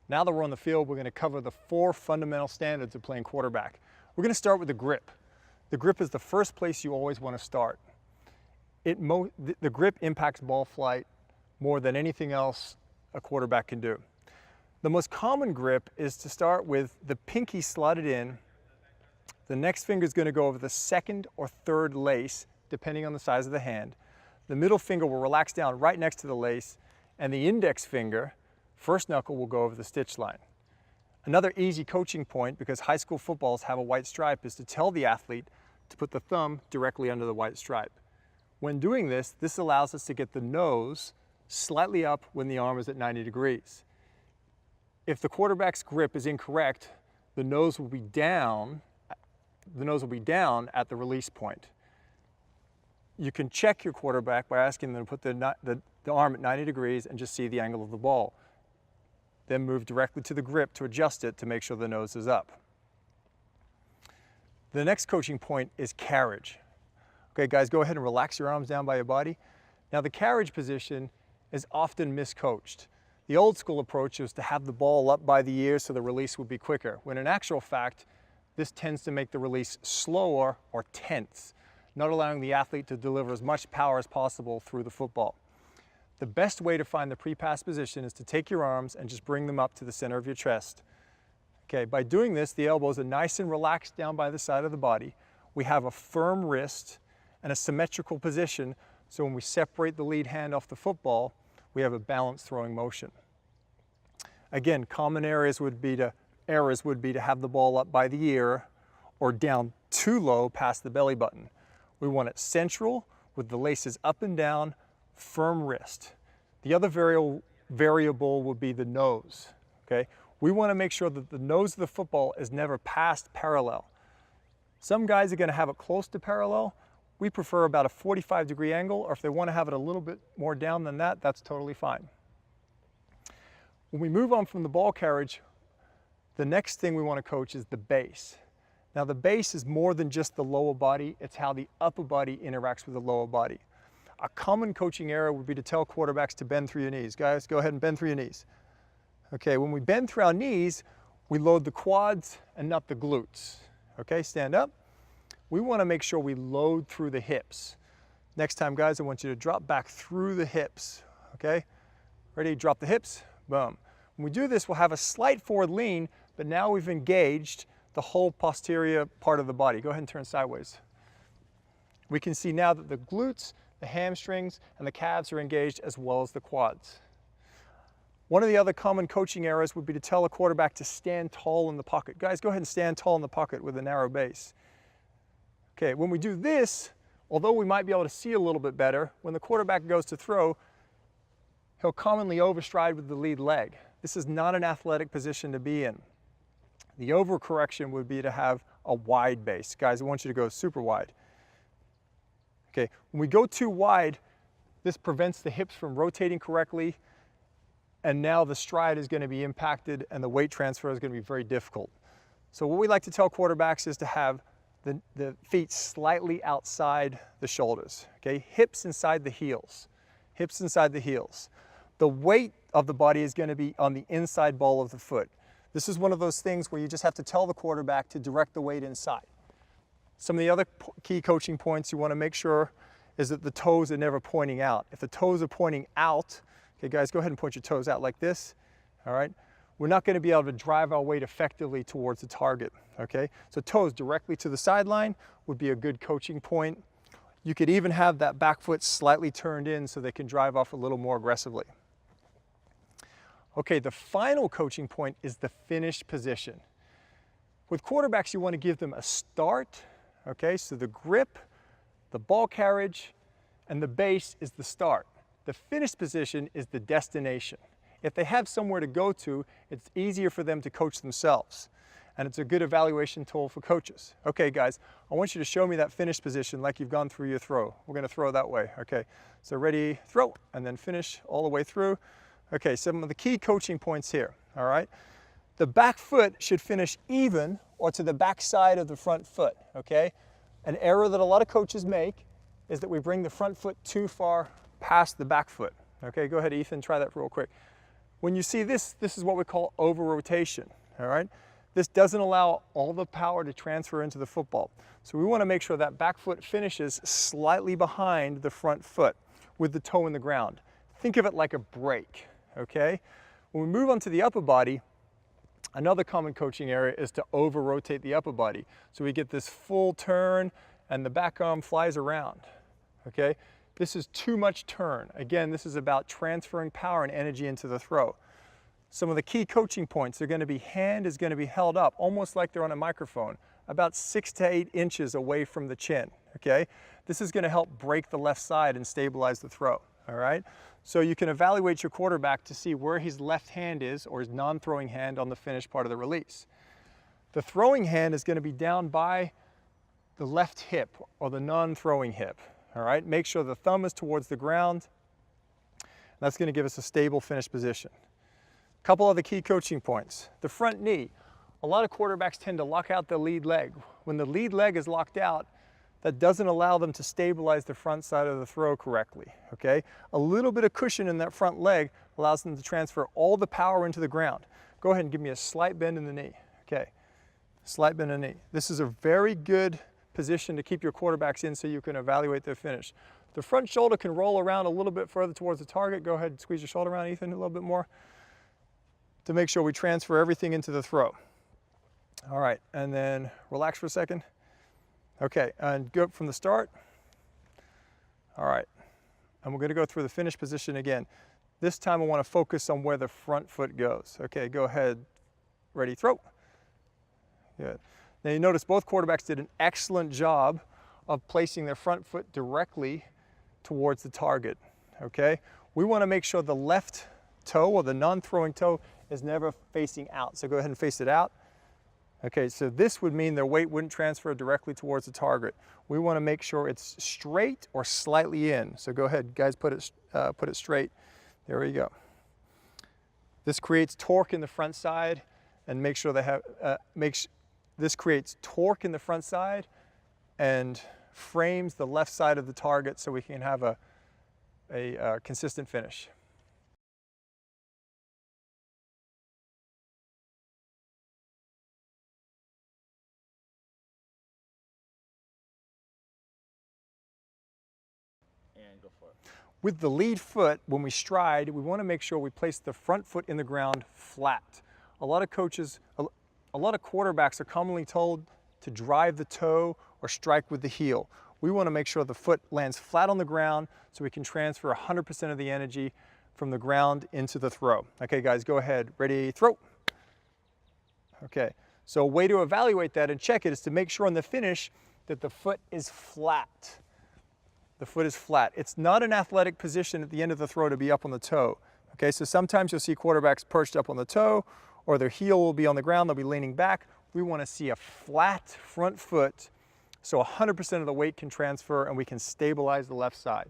Now that we're on the field, we're going to cover the 4 fundamental standards of playing quarterback. We're going to start with the grip. The grip is the first place you always want to start. The grip impacts ball flight more than anything else a quarterback can do. The most common grip is to start with the pinky slotted in. The next finger is going to go over the second or third lace, depending on the size of the hand. The middle finger will relax down right next to the lace, and the index finger, first knuckle, will go over the stitch line. Another easy coaching point, because high school footballs have a white stripe, is to tell the athlete to put the thumb directly under the white stripe. When doing this, this allows us to get the nose slightly up when the arm is at 90 degrees. If the quarterback's grip is incorrect, the nose will be down at the release point. You can check your quarterback by asking them to put the arm at 90 degrees and just see the angle of the ball. Then move directly to the grip to adjust it to make sure the nose is up. The next coaching point is carriage. Okay, guys, go ahead and relax your arms down by your body. Now, the carriage position is often miscoached. The old school approach was to have the ball up by the ear so the release would be quicker, when in actual fact, this tends to make the release slower or tense, not allowing the athlete to deliver as much power as possible through the football. The best way to find the pre-pass position is to take your arms and just bring them up to the center of your chest. Okay, by doing this, the elbows are nice and relaxed down by the side of the body. We have a firm wrist and a symmetrical position, so when we separate the lead hand off the football, we have a balanced throwing motion. Again, common errors would be to have the ball up by the ear or down too low past the belly button. We want it central with the laces up and down, firm wrist. The other variable would be the nose. Okay? We want to make sure that the nose of the football is never past parallel. Some guys are going to have it close to parallel. We prefer about a 45-degree angle, or if they want to have it a little bit more down than that, that's totally fine. When we move on from the ball carriage, the next thing we want to coach is the base. Now, the base is more than just the lower body, it's how the upper body interacts with the lower body. A common coaching error would be to tell quarterbacks to bend through your knees. Guys, go ahead and bend through your knees. Okay, when we bend through our knees, we load the quads and not the glutes. Okay, stand up. We want to make sure we load through the hips. Next time, guys, I want you to drop back through the hips. Okay, ready? Drop the hips, boom. When we do this, we'll have a slight forward lean, but now we've engaged the whole posterior part of the body. Go ahead and turn sideways. We can see now that the glutes, the hamstrings, and the calves are engaged, as well as the quads. One of the other common coaching errors would be to tell a quarterback to stand tall in the pocket. Guys, go ahead and stand tall in the pocket with a narrow base. Okay, when we do this, although we might be able to see a little bit better, when the quarterback goes to throw, he'll commonly overstride with the lead leg. This is not an athletic position to be in. The overcorrection would be to have a wide base. Guys, I want you to go super wide. Okay, when we go too wide, this prevents the hips from rotating correctly, and now the stride is going to be impacted and the weight transfer is going to be very difficult. So what we like to tell quarterbacks is to have the feet slightly outside the shoulders, okay? Hips inside the heels, hips inside the heels. The weight of the body is going to be on the inside ball of the foot. This is one of those things where you just have to tell the quarterback to direct the weight inside. Some of the other key coaching points you want to make sure is that the toes are never pointing out. If the toes are pointing out, okay guys, go ahead and point your toes out like this, all right? We're not going to be able to drive our weight effectively towards the target, okay? So toes directly to the sideline would be a good coaching point. You could even have that back foot slightly turned in so they can drive off a little more aggressively. Okay, the final coaching point is the finish position. With quarterbacks, you want to give them a start, okay? So the grip, the ball carriage, and the base is the start. The finish position is the destination. If they have somewhere to go to, it's easier for them to coach themselves. And it's a good evaluation tool for coaches. Okay, guys, I want you to show me that finish position like you've gone through your throw. We're going to throw that way. Okay, so ready, throw, and then finish all the way through. Okay, some of the key coaching points here, all right? The back foot should finish even or to the back side of the front foot, okay? An error that a lot of coaches make is that we bring the front foot too far past the back foot. Okay, go ahead, Ethan, try that real quick. When you see this, this is what we call over-rotation, all right? This doesn't allow all the power to transfer into the football. So we want to make sure that back foot finishes slightly behind the front foot with the toe in the ground. Think of it like a brake, okay? When we move on to the upper body, another common coaching area is to over-rotate the upper body. So we get this full turn and the back arm flies around, okay? This is too much turn. Again, this is about transferring power and energy into the throw. Some of the key coaching points are going to be hand is going to be held up almost like they're on a microphone, about 6 to 8 inches away from the chin, okay? This is going to help break the left side and stabilize the throw, all right? So you can evaluate your quarterback to see where his left hand is or his non-throwing hand on the finished part of the release. The throwing hand is going to be down by the left hip or the non-throwing hip, all right? Make sure the thumb is towards the ground. That's going to give us a stable finish position. A couple other key coaching points. The front knee. A lot of quarterbacks tend to lock out the lead leg. When the lead leg is locked out, that doesn't allow them to stabilize the front side of the throw correctly, okay? A little bit of cushion in that front leg allows them to transfer all the power into the ground. Go ahead and give me a slight bend in the knee, okay? Slight bend in the knee. This is a very good position to keep your quarterbacks in so you can evaluate their finish. The front shoulder can roll around a little bit further towards the target. Go ahead and squeeze your shoulder around, Ethan, a little bit more to make sure we transfer everything into the throw. All right, and then relax for a second. Okay, and go from the start. All right, and we're going to go through the finish position again. This time I want to focus on where the front foot goes. Okay, go ahead, ready, throw. Good. Now you notice both quarterbacks did an excellent job of placing their front foot directly towards the target, okay? We want to make sure the left toe or the non-throwing toe is never facing out. So go ahead and face it out. Okay, so this would mean their weight wouldn't transfer directly towards the target. We want to make sure it's straight or slightly in. So go ahead, guys, put it straight. There we go. This creates torque in the front side, and make sure they have this creates torque in the front side and frames the left side of the target so we can have a consistent finish. And go for it. With the lead foot, when we stride, we want to make sure we place the front foot in the ground flat. A lot of quarterbacks are commonly told to drive the toe or strike with the heel. We want to make sure the foot lands flat on the ground so we can transfer 100% of the energy from the ground into the throw. Okay, guys, go ahead. Ready, throw. Okay, so a way to evaluate that and check it is to make sure on the finish that the foot is flat. The foot is flat. It's not an athletic position at the end of the throw to be up on the toe. Okay, so sometimes you'll see quarterbacks perched up on the toe or their heel will be on the ground, they'll be leaning back. We want to see a flat front foot so 100% of the weight can transfer and we can stabilize the left side.